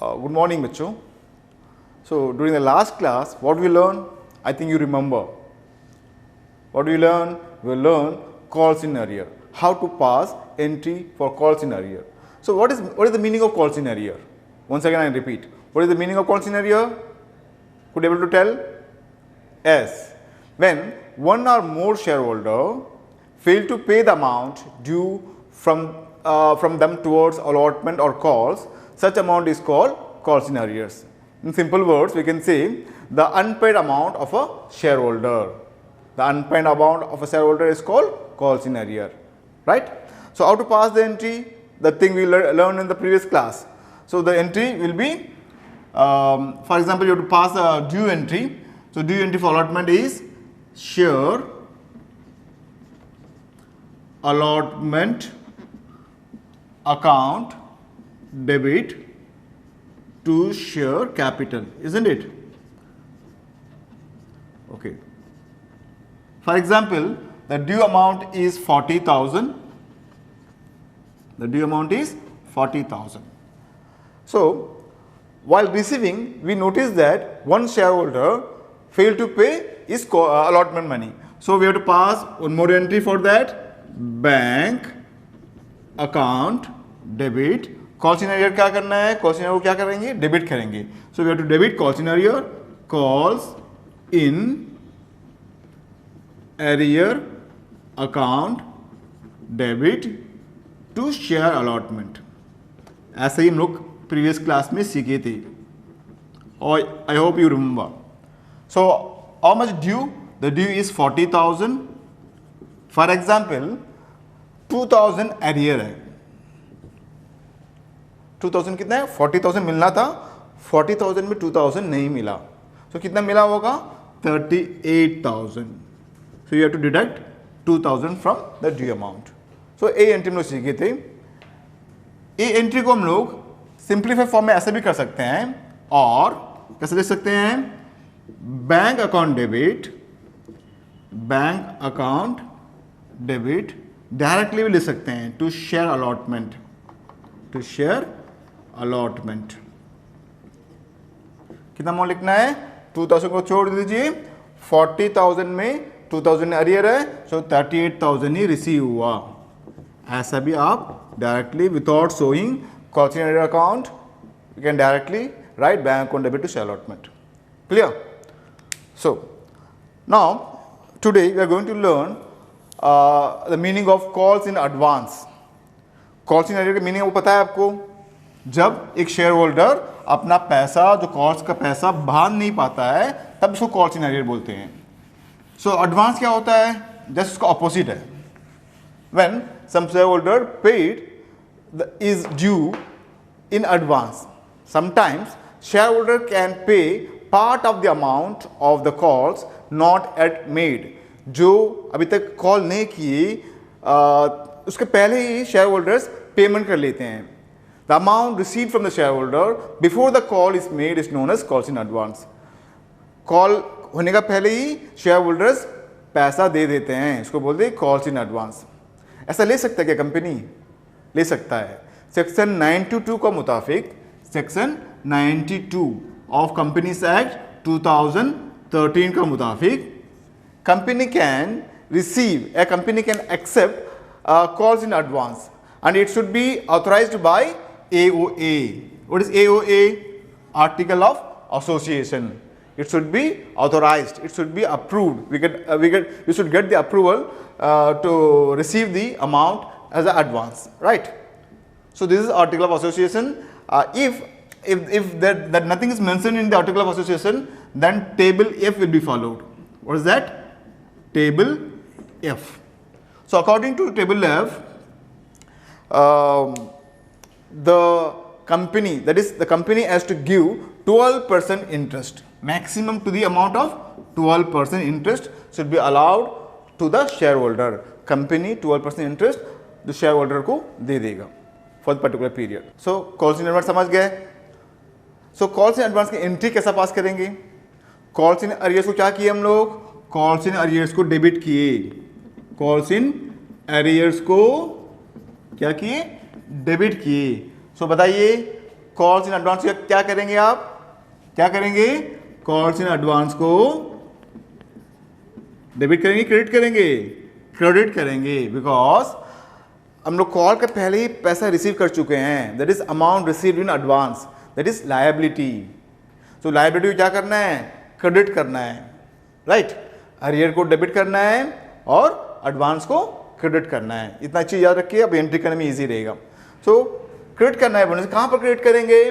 Good morning, bachcho. So during the last class, what we learned? I think you remember. What we learn? We learn calls in arrear. How to pass entry for calls in arrear. So what is the meaning of calls in arrear? Once again I repeat. What is the meaning of calls in arrear? Could you able to tell? Yes. When one or more shareholder fail to pay the amount due from them towards allotment or calls, such amount is called calls in arrears. In simple words, we can say the unpaid amount of a shareholder. The unpaid amount of a shareholder is called calls in arrear, right? So how to pass the entry? The thing we learned in the previous class. So the entry will be, for example, you have to pass a due entry. So due entry for allotment is share allotment account debit to share capital, isn't it? Okay. For example, the due amount is 40,000. The due amount is 40,000. So, while receiving, we notice that one shareholder failed to pay his allotment money. So, we have to pass one more entry for that. Bank account debit. Calls in arrear क्या करना है? Calls in arrear क्या करेंगे? Debit करेंगे. So, we have to debit calls in arrear. Calls in arrear account debit to share allotment. ऐसे ही हम लोग previous class में सीखे थे. और I hope you remember. So, how much due? The due is 40,000. For example, 2,000 arrear है. 2,000 कितना है? 40,000 मिलना था. 40,000 में 2,000 नहीं मिला. So कितना मिला होगा? 38,000. So you have to deduct 2,000 from the due amount. So A entry हम लोग सीखे थे. A एंट्री को हम लोग सिंप्लीफाई फॉर्म में ऐसे भी कर सकते हैं और कैसे लिख सकते हैं? बैंक अकाउंट डेबिट डायरेक्टली भी लिख सकते हैं टू शेयर अलॉटमेंट. कितना अमाउंट लिखना है? 2,000 को छोड़ दीजिए. 40,000 में 2,000 अरियर है, सो 38,000 ही रिसीव हुआ. ऐसा भी आप directly without showing calls in arrear account you can directly write bank account debit to share allotment. Clear? So now today we are going to learn the meaning of calls in advance. Calls in arrear का meaning वो पता है आपको? जब एक share holder अपना पैसा, जो कॉल्स का पैसा भर नहीं पाता है, तब उसको कॉल्स इन अरियर बोलते हैं. सो एडवांस क्या होता है? जस्ट उसका ऑपोजिट है. When some shareholder paid is due in advance. Sometimes shareholder can pay part of the amount of the calls not at made. जो अभी तक कॉल नहीं किए उसके पहले ही शेयर होल्डर्स पेमेंट कर लेते हैं. The amount received from the shareholder before the call is made is known as calls in advance. Call होने का पहले ही शेयर होल्डर्स पैसा दे देते हैं, इसको बोलते हैं कॉल्स इन एडवांस. ऐसा ले सकता है क्या कंपनी? ले सकता है. सेक्शन 92 का मुताबिक, सेक्शन 92 ऑफ कंपनीज एक्ट 2013 का मुताबिक, company can receive, a company can accept calls in advance and it should be authorized by AOA. What is AOA? Article of Association. It should be authorized. It should be approved. We should get the approval to receive the amount as an advance, right? So this is Article of Association. If that nothing is mentioned in the Article of Association, then Table F will be followed. What is that? Table F. So according to Table F, the company, that is the company has to give 12% interest, maximum to the amount of 12% interest should be allowed to the shareholder. Company 12% interest the shareholder को दे देगा for the particular period. So calls in advance समझ गए? So calls in advance की entry कैसा pass करेंगे? Calls in arrears को क्या किए हम लोग? कॉल्स इन अरियर्स को डेबिट किए. कॉल्स इन अरियर्स को क्या किए? डेबिट किए. सो बताइए कॉल्स इन एडवांस क्या करेंगे आप, क्या करेंगे, कॉल्स इन एडवांस को डेबिट करेंगे, क्रेडिट करेंगे, क्रेडिट करेंगे, बिकॉज हम लोग कॉल के पहले ही पैसा रिसीव कर चुके हैं, that is amount received in advance, that is liability. तो लायबिलिटी को क्या करना है, क्रेडिट करना है, राइट। अरियर को डेबिट करना है और एडवांस को क्रेडिट करना है, इतना चीज याद रखिए, अब एंट्री करने में इजी रहेगा। सो क्रेडिट करना है, बोनस कहां पर क्रेडिट करेंगे,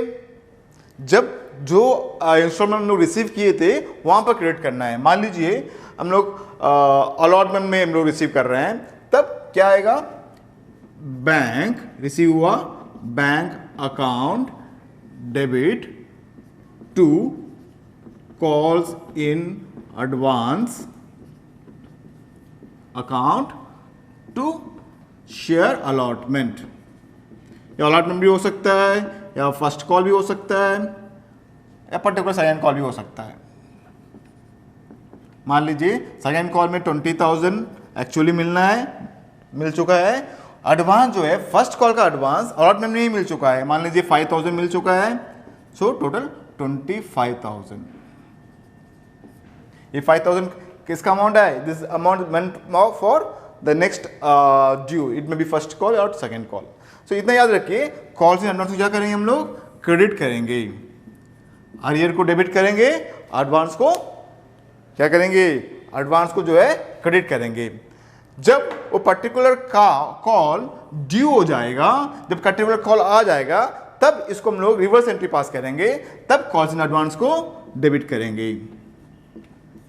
जब जो इंस्टॉलमेंट हम लोग रिसीव किए थे वहां पर क्रेडिट करना है। मान लीजिए हम लोग अलॉटमेंट में हम लोग रिसीव कर रहे हैं, तब क्या आएगा, बैंक रिसीव हुआ, bank account debit to calls in advance account to share allotment. या अलॉटमेंट भी हो सकता है, या फर्स्ट कॉल भी हो सकता है, या पर्टिकुलर सेकेंड कॉल भी हो सकता है। मान लीजिए सेकेंड कॉल में 20,000 एक्चुअली मिलना है, मिल चुका है। एडवांस जो है फर्स्ट कॉल का एडवांस अलॉटमेंट में नहीं मिल चुका है, मान लीजिए 5,000 मिल चुका है, सो टोटल 25,000। ये 5,000 किसका अमाउंट है, this amount meant for the next due, it may be first call और सेकेंड कॉल। सो इतना याद रखिए, कॉल्स इन एडवांस को क्या करेंगे हम लोग, क्रेडिट करेंगे, अरियर को डेबिट करेंगे, एडवांस को क्या करेंगे, एडवांस को जो है क्रेडिट करेंगे। जब वो पर्टिकुलर का कॉल ड्यू हो जाएगा, जब पर्टिकुलर कॉल आ जाएगा, तब इसको हम लोग रिवर्स एंट्री पास करेंगे, तब कॉल्स इन एडवांस को डेबिट करेंगे।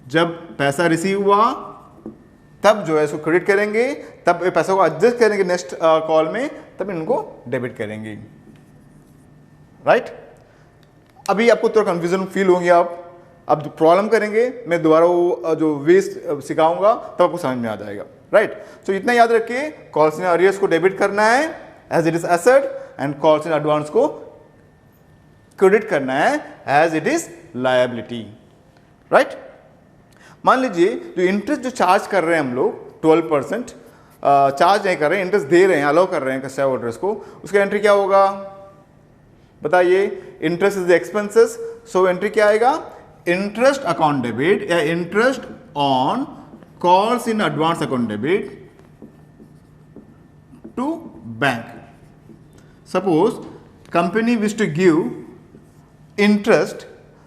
जब पैसा रिसीव हुआ तब जो है इसको क्रेडिट करेंगे, तब पैसा को एडजस्ट करेंगे नेक्स्ट कॉल में, तब इनको डेबिट करेंगे, राइट। अभी आपको थोड़ा कंफ्यूजन फील होंगे आप, अब प्रॉब्लम करेंगे, मैं दोबारा वो जो वेस्ट सिखाऊंगा तब आपको समझ में आ जाएगा, राइट। सो इतना याद रखिए, कॉल्स इन अरियर्स को डेबिट करना है as it is asset, and calls in advance को क्रेडिट करना है as it is liability, right. मान लीजिए जो इंटरेस्ट जो चार्ज कर रहे हैं हम लोग 12% चार्ज नहीं कर रहे हैं, इंटरेस्ट दे रहे हैं, अलाउ कर रहे हैं शेयर होल्डर्स को, उसका एंट्री क्या होगा बताइए, interest is the expenses, so entry क्या आएगा, इंटरेस्ट अकाउंट डेबिट या interest on calls in advance account debit to bank. Suppose company wish to give interest,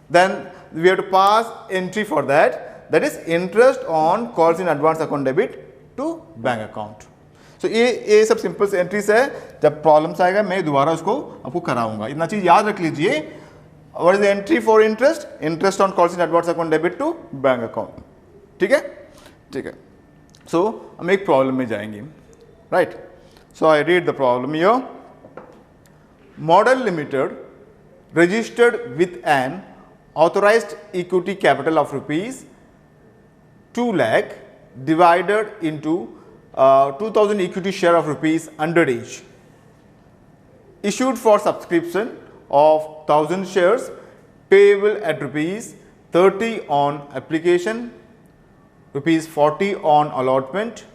then we have to pass entry for that, that is interest on calls in advance account debit to bank account. So ये सब simple से entries है, जब problems आएगा मैं दोबारा उसको आपको कराऊंगा, इतना चीज याद रख लीजिए। What is the entry for interest, interest on calls in advance account debit to bank account, ठीक है, ठीक है। सो हम एक प्रॉब्लम में जाएंगे, right. So I read the problem here, model limited registered with an authorized equity capital of rupees 2 lakh divided into 2,000 equity share of rupees 100 each, issued for subscription of 1,000 shares payable at rupees 30 on application, rupees 40 on allotment,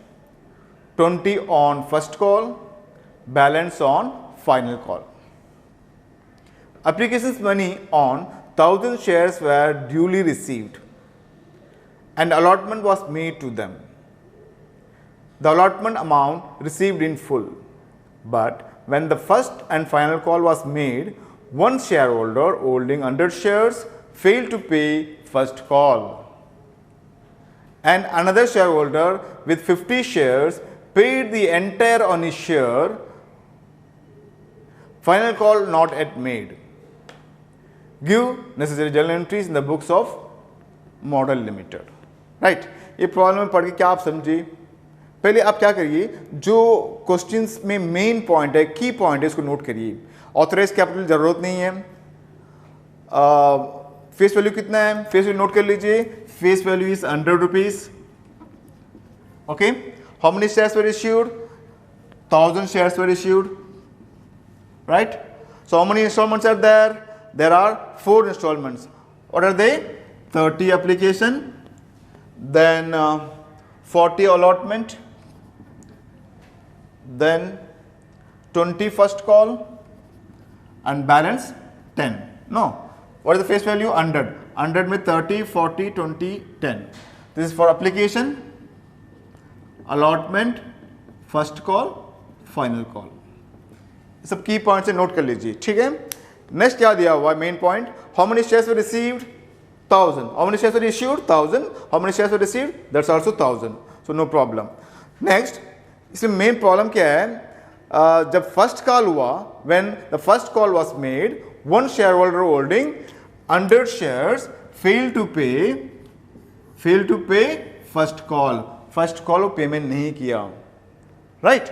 20 on first call, balance on final call. Applications money on 1,000 shares were duly received and allotment was made to them. The allotment amount received in full, but when the first and final call was made, one shareholder holding 100 shares failed to pay first call, and another shareholder with 50 shares paid the entire on his share. Final call not yet made. Give necessary journal entries in the books of Model Limited. Right, ये problem में पढ़ के क्या आप समझे, पहले आप क्या करिए, जो क्वेश्चंस में मेन पॉइंट है, की पॉइंट है, इसको नोट करिए। ऑथराइज कैपिटल जरूरत नहीं है, फेस वैल्यू कितना है, फेस वैल्यू नोट कर लीजिए, face value is 100 rupees, okay. How many shares were issued, 1,000 shares were issued, right? So how many installments are there? There are 4 installments. What are they? 30 application, then 40 allotment, then 20 first call, and balance 10. No. What is the face value? 100. 100 में 30, 40, 20, 10. This is for application, allotment, first call, final call. सब की point से note कर लीजिए, ठीक है. Next क्या दिया हुआ है main point? How many shares were received? 1000. How many shares were issued? 1000. How many shares were received? That's also 1000. So no problem. Next, इसमें मेन प्रॉब्लम क्या है? जब फर्स्ट कॉल हुआ, when the first call was made, one share holder holding 100 shares fail to pay first call. First call वो payment नहीं किया, right.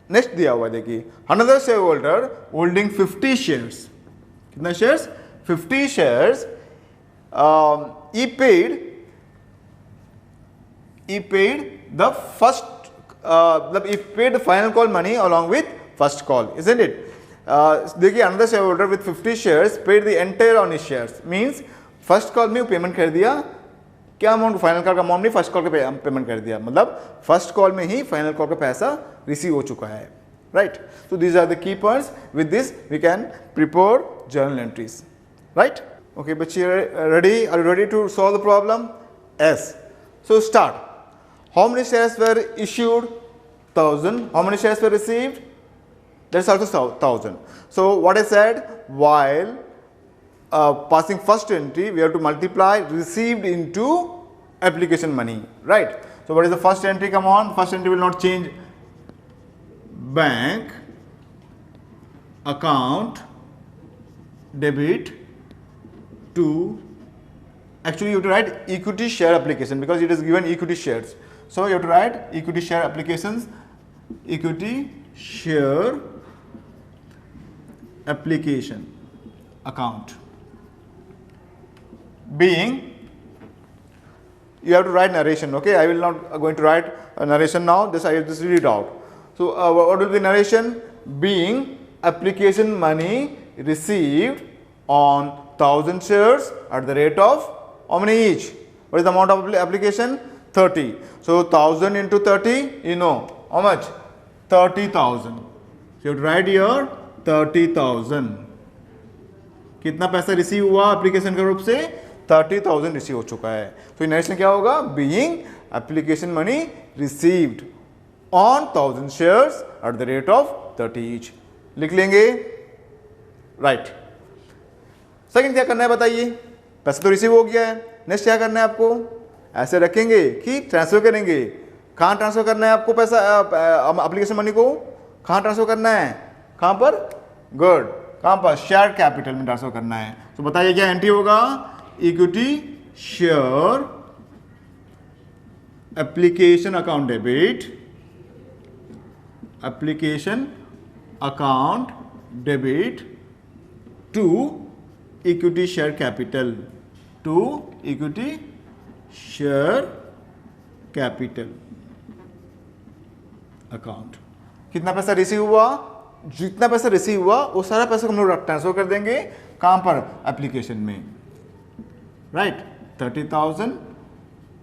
Next दिया हुआ देखिए, another share holder holding 50 shares. कितना shares? 50 shares. he paid the first he paid the final call money along with first call, isn't it? देखिए, another shareholder with 50 shares paid the entire on his shares. Means first call में payment कर दिया. क्या amount? Final call का amount नहीं, first call का payment कर दिया. मतलब फर्स्ट कॉल में ही फाइनल कॉल का पैसा रिसीव हो चुका है, right. So these are the key points. With this we can prepare journal entries, right. Okay बच्चे, ready? Are you ready to solve the problem? Yes. So start. How many shares were issued? 1000. How many shares were received? That's also 1000. So what I said, while passing first entry, we have to multiply received into application money, right? So what is the first entry? Come on, first entry will not change. Bank account debit to, actually you have to write equity share application because it is given equity shares. So you have to write equity share applications, equity share application account. Being, you have to write narration, okay? I will not going to write a narration now. This I will just read it out. So what will be narration? Being application money received on 1000 shares at the rate of how many each? What is the amount of application? 30. So 1000 into 30, you know how much? 30,000. So you have to write here 30,000. कितना पैसा receive हुआ application के रूप से? 30,000 receive हो चुका है. तो नेक्स्ट क्या होगा? Being application money received on 1000 shares at the rate of 30 each. लिख लेंगे, राइट. सेकंड क्या करना है बताइए? पैसा तो रिसीव हो गया है. नेक्स्ट क्या करना है आपको? ऐसे रखेंगे कि ट्रांसफर करेंगे. कहाँ ट्रांसफर करना है आपको पैसा? एप्लीकेशन मनी को कहाँ ट्रांसफर करना है? कहाँ पर? गुड. कहाँ पर? शेयर कैपिटल में ट्रांसफर करना है. तो बताइए क्या एंट्री होगा? Equity share application account debit, application account debit to equity share capital, to equity share capital account. कितना पैसा रिसीव हुआ? जितना पैसा रिसीव हुआ वो सारा पैसा हम लोग ट्रांसफर कर देंगे. कहां पर? एप्लीकेशन में, right. 30,000,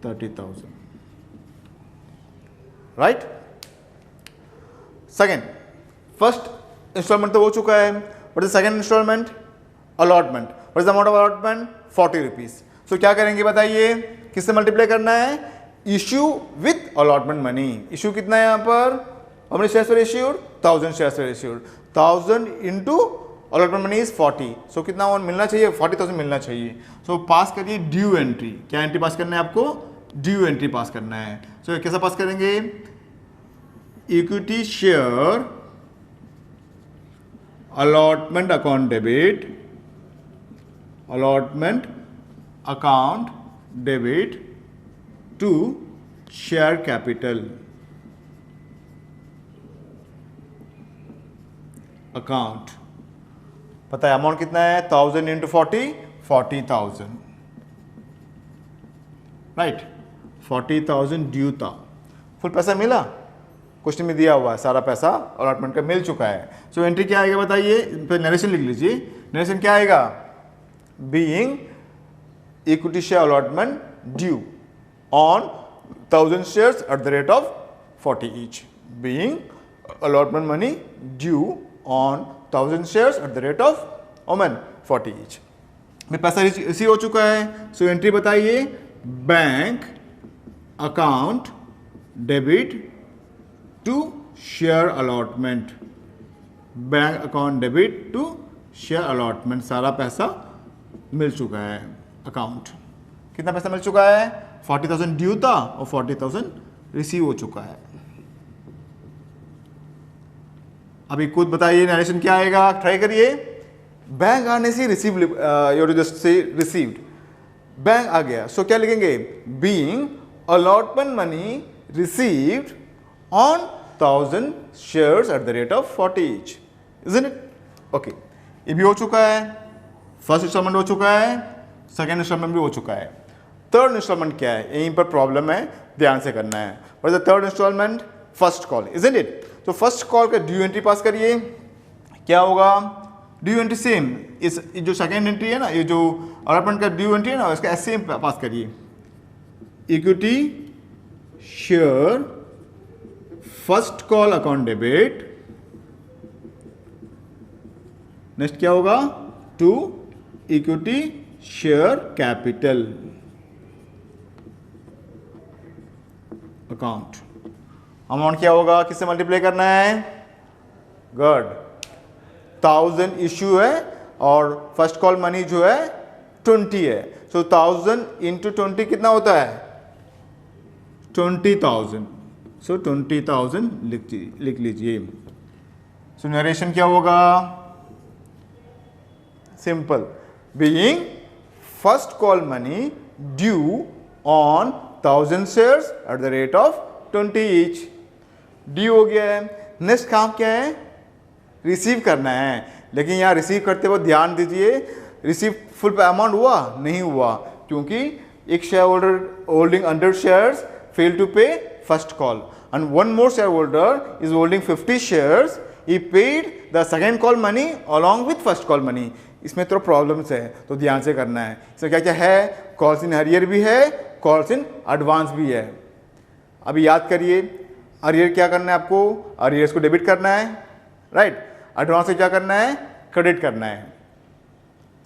30,000, right. Second, first installment तो हो चुका है. What is second installment? Allotment. What is the amount of allotment? 40 rupees. So क्या करेंगे बताइए? किससे मल्टीप्लाई करना है? Issue with allotment money. Issue कितना है यहाँ पर? How many shares were issued? 1000 shares were issued. 1000 into allotment money is 40. So कितना मिलना चाहिए? 40,000 मिलना चाहिए. So पास करिए ड्यू एंट्री. क्या एंट्री पास करना है आपको? ड्यू एंट्री पास करना है. So कैसा पास करेंगे? Equity share allotment account debit, allotment account debit to share capital account. पता है अमाउंट कितना है? 1000 इंटू 40, 40,000, राइट. 40,000 ड्यू था. फुल पैसा मिला? क्वेश्चन में दिया हुआ है सारा पैसा अलॉटमेंट का मिल चुका है. सो एंट्री क्या आएगा बताइए? फिर नरेशन लिख लीजिए. नरेशन क्या आएगा? Being equity share allotment due on 1000 shares at the rate of 40 each. Being allotment money due on 1000 shares at the rate of ओमन 40 ईच में पैसा रिसीव हो चुका है। सो एंट्री बताइए, bank account debit to share allotment, bank account debit to share allotment, सारा पैसा मिल चुका है अकाउंट। कितना पैसा मिल चुका है? 40,000 ड्यू था और 40,000 रिसीव हो चुका है। अभी खुद बताइए नरेशन क्या आएगा, ट्राई करिए। बैंक आने से receive, you just say received, bank आ गया, सो क्या लिखेंगे? Being allotment money received on 1000 shares at the rate of 40 each, isn't it? Okay, ये भी हो चुका है, फर्स्ट इंस्टॉलमेंट हो चुका है, सेकेंड इंस्टॉलमेंट भी हो चुका है। थर्ड इंस्टॉलमेंट क्या है? यहीं पर प्रॉब्लम है, ध्यान से करना है। What is the third instalment? First call, isn't it? तो फर्स्ट कॉल का ड्यू एंट्री पास करिए। क्या होगा? ड्यू एंट्री सेम, इस जो सेकेंड एंट्री है ना, ये जो अलॉटमेंट का ड्यू एंट्री है ना, इसका सेम पास करिए। Equity share first call account debit, next क्या होगा? To equity share capital account. Amount क्या होगा? किससे मल्टीप्लाई करना है? गुड, 1000 इश्यू है और फर्स्ट कॉल मनी जो है 20 है, सो 1000 इंटू 20 कितना होता है? 20,000, सो 20,000 लिख लीजिए। सो नरेशन क्या होगा? Simple, being first call money due on 1000 shares at the rate of 20 each, due हो गया है। नेक्स्ट काम क्या है? रिसीव करना है, लेकिन यहाँ रिसीव करते वक्त ध्यान दीजिए, रिसीव फुल अमाउंट हुआ? नहीं हुआ, क्योंकि एक share holder holding 100 shares fail to pay first call and one more shareholder is holding 50 shares, he paid the second call money along with first call money। इसमें थोड़ा प्रॉब्लम्स है, तो ध्यान से करना है। इसमें क्या क्या है? कॉल्स इन अरियर भी है, कॉल्स इन एडवांस भी है। अभी याद करिए, अरियर क्या करना है आपको? अरियर्स को डेबिट करना है, राइट? एडवांस से क्या करना है? क्रेडिट करना है।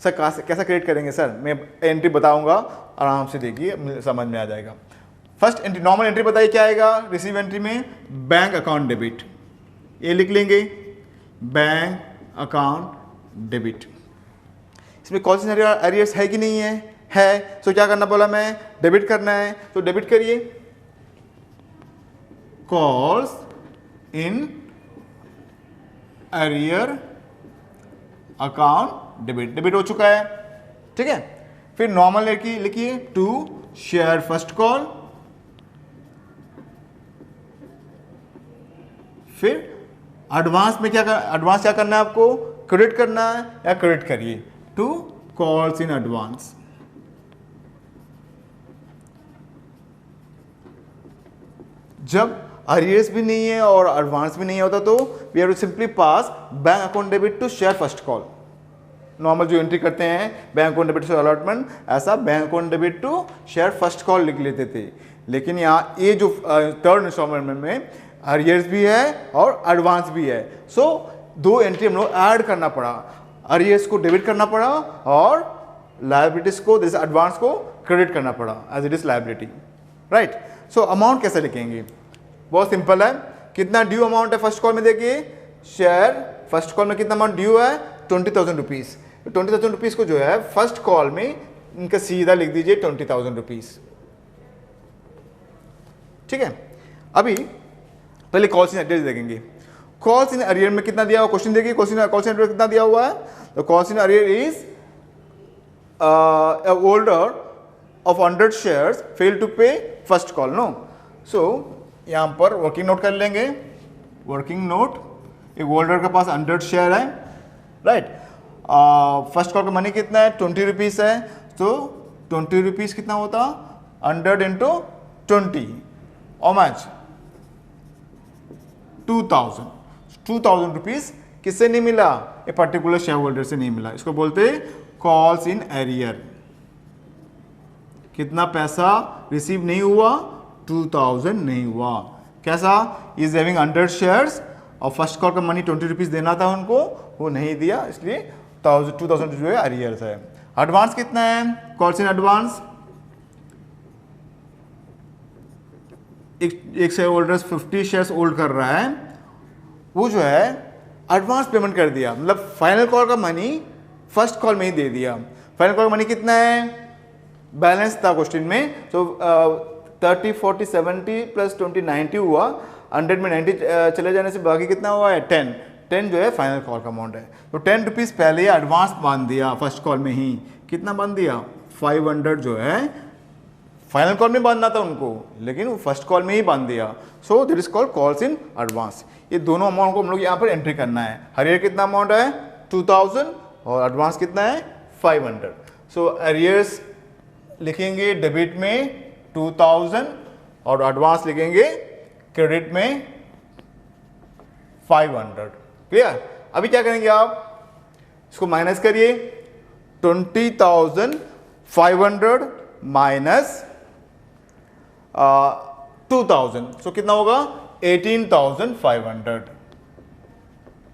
सर कैसा क्रेडिट करेंगे सर? मैं एंट्री बताऊंगा, आराम से देखिए, समझ में आ जाएगा। फर्स्ट एंट्री, नॉर्मल एंट्री बताइए क्या आएगा रिसीव एंट्री में? बैंक अकाउंट डेबिट, ये लिख लेंगे, बैंक अकाउंट डेबिट। इसमें कॉल्स इन अरियर्स है कि नहीं है? है, सो क्या करना बोला मैं? डेबिट करना है, तो डेबिट करिए। Calls in arrear account debit, debit हो चुका है, ठीक है। फिर नॉर्मल लिखिए, टू शेयर फर्स्ट कॉल, फिर एडवांस में एडवांस क्या करना है आपको? क्रेडिट करना है, या क्रेडिट करिए, टू कॉल्स इन एडवांस। जब अरियर्स भी नहीं है और एडवांस भी नहीं होता, तो we have to simply pass bank account debit to share first call. Normal जो एंट्री करते हैं bank account debit to allotment, ऐसा bank account debit to share first call लिख लेते थे। लेकिन यहाँ ये जो थर्ड इंस्टॉलमेंट में अरियर्स भी है और एडवांस भी है, सो दो एंट्री हम लोग ऐड करना पड़ा। अरियर्स को डेबिट करना पड़ा और लायबिलिटीज को, जैसे एडवांस को क्रेडिट करना पड़ा as it is liability, right. So amount कैसे लिखेंगे? बहुत सिंपल है। कितना ड्यू अमाउंट है फर्स्ट कॉल में? देखिए, शेयर फर्स्ट कॉल में कितना अमाउंट ड्यू है? 20,000 रुपीज़। 20,000 रुपीज़ को जो है फर्स्ट कॉल में इनका सीधा लिख दीजिए 20,000 रुपीज़, ठीक है। अभी पहले कॉल्स इन अरियर देखेंगे। कॉल्स इन अरियर में कितना दिया हुआ? क्वेश्चन देखिए, कॉल्स इन अरियर कितना दिया हुआ है? तो calls in arrear is holder of 100 shares fail to pay first call, no. So यहाँ पर वर्किंग नोट कर लेंगे। वर्किंग नोट, एक होल्डर के पास 100 शेयर है, राइट। फर्स्ट कॉल का मनी कितना है? 20 रुपीज़ है, तो 20 रुपीज़ कितना होता? 100 इंटू 20, और मैच 2,000 रुपीज़ किससे नहीं मिला? ए पर्टिकुलर शेयर होल्डर से नहीं मिला। इसको बोलते कॉल्स इन एरियर। कितना पैसा रिसीव नहीं हुआ? 2,000 नहीं हुआ। कैसा? इज हैविंग 100 शेयर्स और फर्स्ट कॉल का मनी 20 रुपीज़ देना था उनको, वो नहीं दिया, इसलिए 2000 जो है अरियर्स है। एडवांस कितना है, कॉल्स इन एडवांस, एक शेयर होल्डर्स 50 शेयर्स होल्ड कर रहा है, वो जो है एडवांस पेमेंट कर दिया, मतलब फाइनल कॉल का मनी फर्स्ट कॉल में ही दे दिया। फाइनल कॉल का मनी कितना है, बैलेंस था क्वेश्चन में, तो 30 40 70 प्लस 20 90 हुआ, 100 में 90 चले जाने से बाकी कितना हुआ है 10 जो है फाइनल कॉल का अमाउंट है। तो 10 रुपीज़ पहले ही एडवांस बांध दिया फर्स्ट कॉल में ही, कितना बांध दिया 500 जो है फाइनल कॉल में बांधना था उनको, लेकिन वो फर्स्ट कॉल में ही बांध दिया। So this is called calls in advance. ये दोनों अमाउंट को हम लोग यहाँ पर एंट्री करना है। अरियर कितना अमाउंट है 2000 और एडवांस कितना है 500। सो अरियर्स लिखेंगे डेबिट में 2000 और एडवांस लिखेंगे क्रेडिट में 500। क्लियर। अभी क्या करेंगे आप, इसको माइनस करिए, 20,500 माइनस 2000, सो कितना होगा 18,500।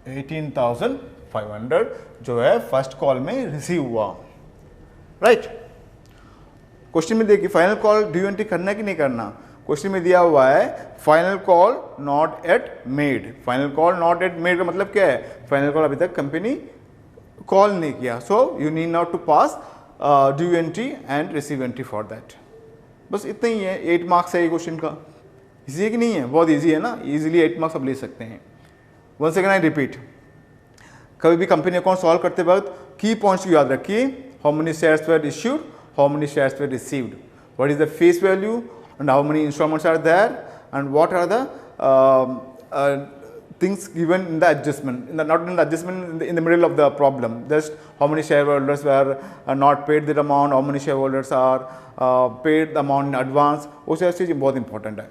18,500 जो है फर्स्ट कॉल में रिसीव हुआ, राइट। क्वेश्चन में देखिए फाइनल कॉल ड्यू एंट्री करना है कि नहीं करना। क्वेश्चन में दिया हुआ है final call not at made. Final call not at made का मतलब क्या है, फाइनल कॉल अभी तक कंपनी कॉल नहीं किया, so you need not to pass due entry and receive entry for that. बस इतना ही है, 8 मार्क्स है ये क्वेश्चन का। इजी है कि नहीं है, बहुत इजी है ना, इजीली 8 मार्क्स आप ले सकते हैं। वन सेकेंड आई रिपीट, कभी भी कंपनी अकाउंट सॉल्व करते वक्त की पॉइंट्स को याद रखिए। How many shares were issued, how many shares were received, what is the face value and how many installments are there, and what are the things given in the adjustment, not in the adjustment, in the middle of the problem, just how many shareholders were not paid that amount, how many shareholders are paid the amount in advance, वो सब चीज़ बहुत important है,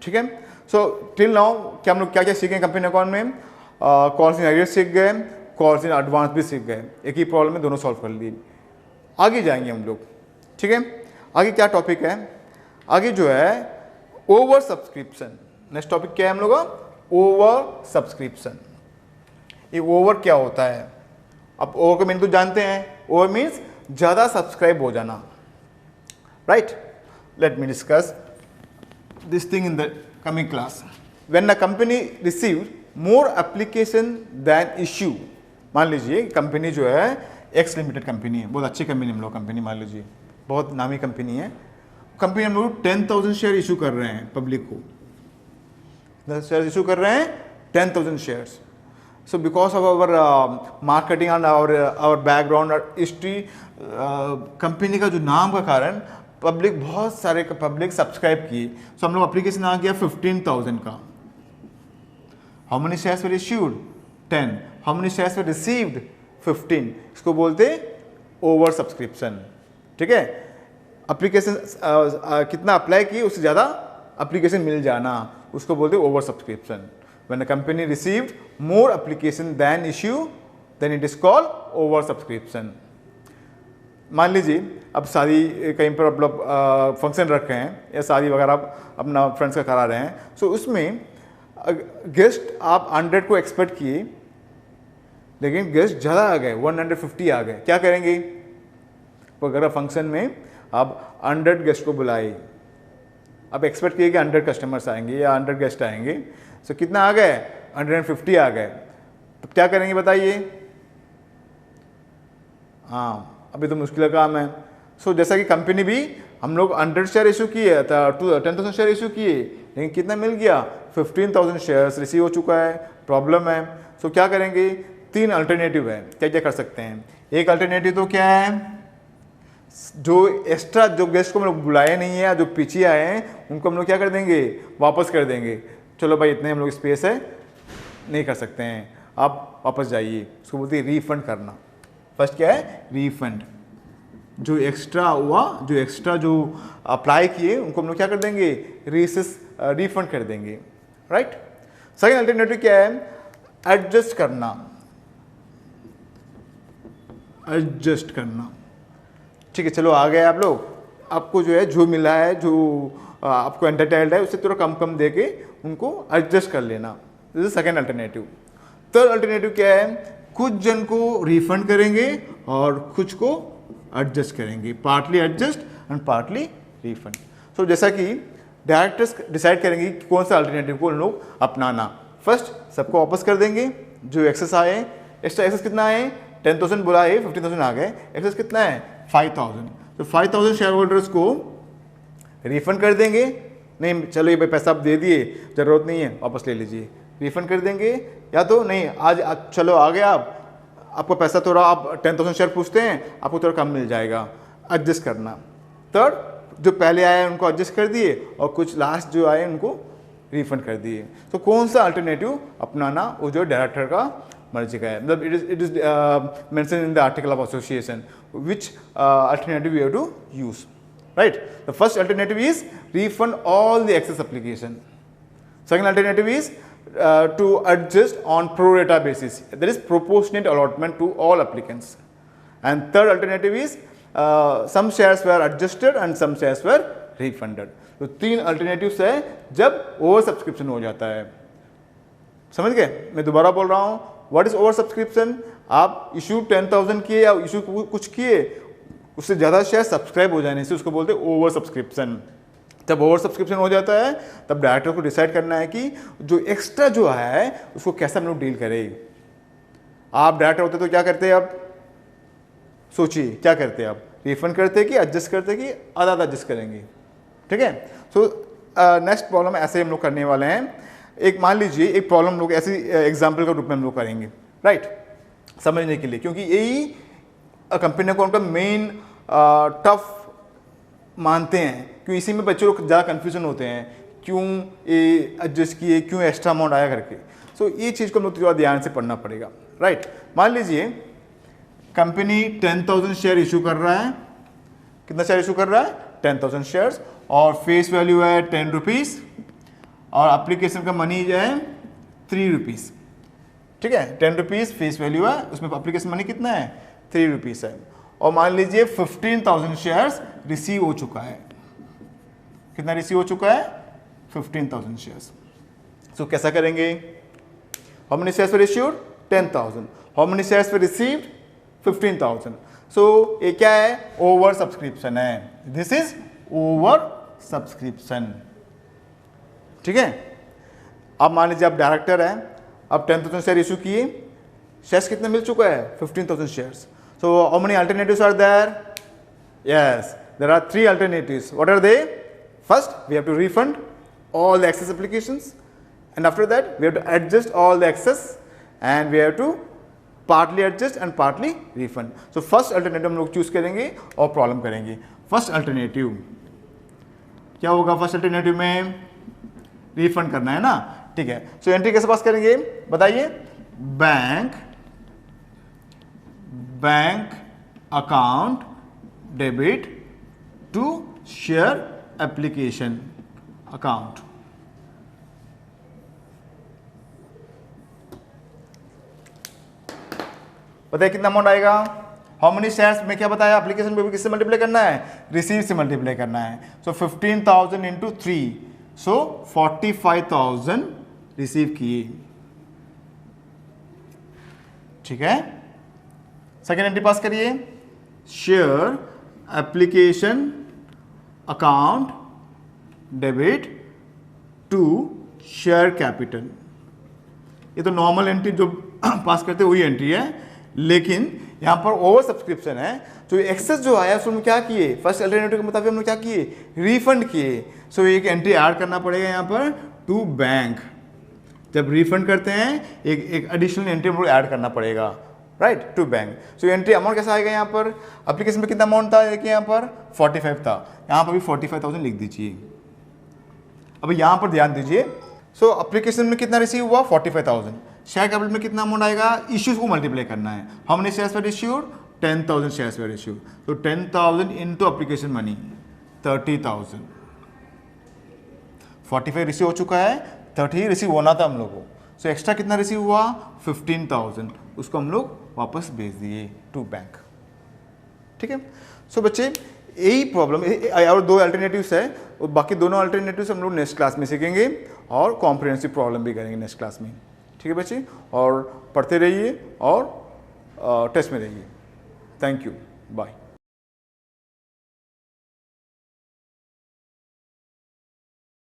ठीक है। So till now क्या हम लोग क्या क्या सीखे कंपनी अकाउंट में, कॉल्स इन एरियर सीख गए, कॉल्स इन एडवांस भी सीख गए, एक ही प्रॉब्लम में दोनों सॉल्व कर लिए। आगे जाएंगे हम लोग, ठीक है। आगे क्या टॉपिक है, आगे जो है ओवर सब्सक्रिप्शन। नेक्स्ट टॉपिक क्या है हम लोग का, ओवर सब्सक्रिप्शन। ये ओवर क्या होता है, अब ओवर का मीनिंग तो जानते हैं, ओवर मीन्स ज़्यादा सब्सक्राइब हो जाना, right. Let me discuss this thing in the coming class. When a company receive more application than issue, मान लीजिए कंपनी जो है एक्स लिमिटेड कंपनी है, बहुत अच्छी कंपनी हम लोग कंपनी मान लीजिए, बहुत नामी कंपनी है। कंपनी हम लोग 10,000 शेयर इशू कर रहे हैं पब्लिक को, 10 शेयर इशू कर रहे हैं 10,000 shares. So because of our marketing and our background और हिस्ट्री, कंपनी का जो नाम का कारण पब्लिक, बहुत सारे पब्लिक सब्सक्राइब किए। सो हम लोग एप्लीकेशन आ गया 15,000 का। How many shares were issued 10, how many shares were received 15, इसको बोलते ओवर सब्सक्रिप्शन, ठीक है। एप्लीकेशन कितना अप्लाई किए उससे ज़्यादा एप्लीकेशन मिल जाना, उसको बोलते oversubscription. When a company received more application than issue then it is called oversubscription. मान लीजिए अब शादी कहीं पर आप लोग फंक्शन रख रहे हैं या शादी वगैरह आप अपना फ्रेंड्स का करा रहे हैं, सो उसमें गेस्ट आप 100 को एक्सपेक्ट किए, लेकिन गेस्ट ज़्यादा आ गए, 150 आ गए, क्या करेंगे। वगैरह फंक्शन में आप 100 गेस्ट को बुलाए, अब एक्सपेक्ट किए कि 100 कस्टमर्स आएंगे या 100 गेस्ट आएंगे, सो कितना आ गए 150 आ गए, तो क्या करेंगे बताइए। हाँ, अभी तो मुश्किल काम है। सो जैसा कि कंपनी भी हम लोग 100 शेयर इशू किए, 10,000 शेयर इशू किए, लेकिन कितना मिल गया 15,000 शेयर्स रिसीव हो चुका है, प्रॉब्लम है। सो क्या करेंगे, 3 अल्टरनेटिव है, क्या क्या कर सकते हैं। एक अल्टरनेटिव तो क्या है, जो एक्स्ट्रा जो गेस्ट को हम लोग बुलाए नहीं है, जो पीछे आए हैं उनको हम लोग क्या कर देंगे, वापस कर देंगे। चलो भाई इतने हम लोग स्पेस है, नहीं कर सकते हैं, आप वापस जाइए, उसको बोलते हैं रीफंड करना। फर्स्ट क्या है, रीफंड। जो एक्स्ट्रा हुआ, जो एक्स्ट्रा जो अप्लाई किए उनको हम लोग क्या कर देंगे, रीफंड कर देंगे, राइट। सेकेंड अल्टरनेटिव क्या है, एडजस्ट करना। एडजस्ट करना, ठीक है। चलो आ गए आप लोग, आपको जो है जो मिला है, जो आपको एंटरटेन्ड है, उससे थोड़ा कम कम देके उनको एडजस्ट कर लेना। This is second alternative. Third alternative क्या है, कुछ जन को रिफंड करेंगे और कुछ को एडजस्ट करेंगे, partly adjust and partly refund. So जैसा कि डायरेक्टर्स डिसाइड करेंगे कि कौन सा अल्टरनेटिव को उन लोग अपनाना। फर्स्ट सबको वापस कर देंगे जो एक्सेस आए, एक्स्ट्रा एक्सेस कितना आए 10,000 बोला है 15,000 आ गए, एक्सेस कितना है 5,000। तो 5,000 शेयर होल्डर्स को रिफंड कर देंगे, नहीं चलो ये भाई पैसा आप दे दिए ज़रूरत नहीं है वापस ले लीजिए, रिफंड कर देंगे। या तो नहीं आज चलो आ गया आपको पैसा थोड़ा, आप 10,000 शेयर पूछते हैं आपको थोड़ा कम मिल जाएगा, एडजस्ट करना। थर्ड जो पहले आए उनको एडजस्ट कर दिए और कुछ लास्ट जो आए उनको रिफंड कर दिए। तो कौन सा अल्टरनेटिव अपनाना वो जो डायरेक्टर का मर्जी का है, मतलब it is mention in the article of association which alternative you have to use, right? The first alternative is refund all the excess application. Second alternative is to adjust on pro rata basis, that is proportionate allotment to all applicants. And third alternative is some shares were adjusted and some shares were refunded. तो तीन alternatives है जब over subscription हो जाता है। समझ गए? मैं दोबारा बोल रहा हूँ, व्हाट इज ओवर सब्सक्रिप्शन? आप इशू 10,000 किए या इशू कुछ किए, उससे ज़्यादा शेयर सब्सक्राइब हो जाने से उसको बोलते हैं ओवर सब्सक्रिप्शन। जब ओवर सब्सक्रिप्शन हो जाता है तब डायरेक्टर को डिसाइड करना है कि जो एक्स्ट्रा जो आया है उसको कैसा हम लोग डील करें। आप डायरेक्टर होते तो क्या करते हैं? आप सोचिए क्या करते हैं? आप रिफंड करते कि एडजस्ट करते कि आधा आधा एडजस्ट करेंगे? ठीक है। सो नेक्स्ट प्रॉब्लम ऐसे हम लोग करने वाले हैं। एक मान लीजिए एक प्रॉब्लम लोग ऐसी एग्जाम्पल के रूप में हम लोग करेंगे, राइट, समझने के लिए, क्योंकि यही कंपनी को उनका मेन टफ मानते हैं, क्योंकि इसी में बच्चे लोग ज़्यादा कन्फ्यूजन होते हैं, क्यों ये एडजस्ट किए, क्यों एक्स्ट्रा अमाउंट आया करके। सो ये चीज़ को हम लोग थोड़ा ध्यान से पढ़ना पड़ेगा, राइट। मान लीजिए कंपनी 10,000 शेयर इशू कर रहा है। कितना शेयर इशू कर रहा है? 10,000 शेयर्स, और फेस वैल्यू है 10 रुपीज़ और एप्लीकेशन का मनी जो है 3 रुपीज़। ठीक है, 10 रुपीज़ फेस वैल्यू है, उसमें एप्लीकेशन मनी कितना है 3 रुपीज़ है। और मान लीजिए 15,000 शेयर्स रिसीव हो चुका है। कितना रिसीव हो चुका है? 15,000 शेयर्स। सो कैसा करेंगे? How many shares were issued? 10,000। How many shares were received? 15,000। सो ये क्या है? ओवर सब्सक्रिप्शन है। This is over subscription. ठीक है। अब मान लीजिए आप डायरेक्टर हैं, अब 10,000 शेयर इशू किए, शेयर्स कितने मिल चुका है? 15,000 shares. So how many alternatives are there? Yes, there are 3 alternatives. What are they? First, we have to refund all the excess applications, and after that we have to adjust all the excess and we have to partly adjust and partly refund. So first alternative हम लोग choose करेंगे और problem करेंगे। First alternative क्या होगा? First alternative में refund करना है ना, ठीक है। सो एंट्री कैसे पास करेंगे बताइए? Bank account debit to share application account. बताइए कितना अमाउंट आएगा? हाउ मेनी शेयर्स में क्या बताया? एप्लीकेशन पे भी किससे मल्टीप्लाई करना है? रिसीव से मल्टीप्लाई करना है। सो 15,000 इंटू 3, सो 45,000 रिसीव किए। ठीक है। सेकेंड एंट्री पास करिए। Share application account debit to share capital. ये तो नॉर्मल एंट्री जो पास करते वही एंट्री है, लेकिन यहां पर ओवर सब्सक्रिप्शन है। तो एक्सेस जो आया उसमें क्या किए? फर्स्ट अल्टरनेटिव के मुताबिक हमने क्या किए? रिफंड किए। सो एक एंट्री ऐड करना पड़ेगा यहां पर टू बैंक। जब रिफंड करते हैं एक एडिशनल एंट्री हम लोग ऐड करना पड़ेगा, right, to bank. So entry amount कैसा आएगा? यहाँ पर एप्लीकेशन में कितना अमाउंट था? देखिए यहाँ पर 45 था, यहाँ पर भी 45,000 लिख दीजिए। अब यहाँ पर ध्यान दीजिए। सो एप्लीकेशन में कितना रिसीव हुआ? 45,000। शेयर कैपिटल में कितना अमाउंट आएगा? इश्यूज को मल्टीप्लाई करना है। How many shares were issued? 10,000 shares were issued. तो 10,000 इनटू एप्लीकेशन मनी 30,000। 45 रिसीव हो चुका है, 30 रिसीव होना था हम लोगों को। सो एक्स्ट्रा कितना रिसीव हुआ? 15,000। उसको हम लोग वापस भेज दिए टू बैंक। ठीक है। सो बच्चे यही प्रॉब्लम और 2 अल्टरनेटिव्स है, और बाकी दोनों अल्टरनेटिव्स हम लोग नेक्स्ट क्लास में सीखेंगे और कॉम्प्रिहेंसिव प्रॉब्लम भी करेंगे नेक्स्ट क्लास में। ठीक है बच्चे, और पढ़ते रहिए और टेस्ट में रहेगी। Thank you, bye.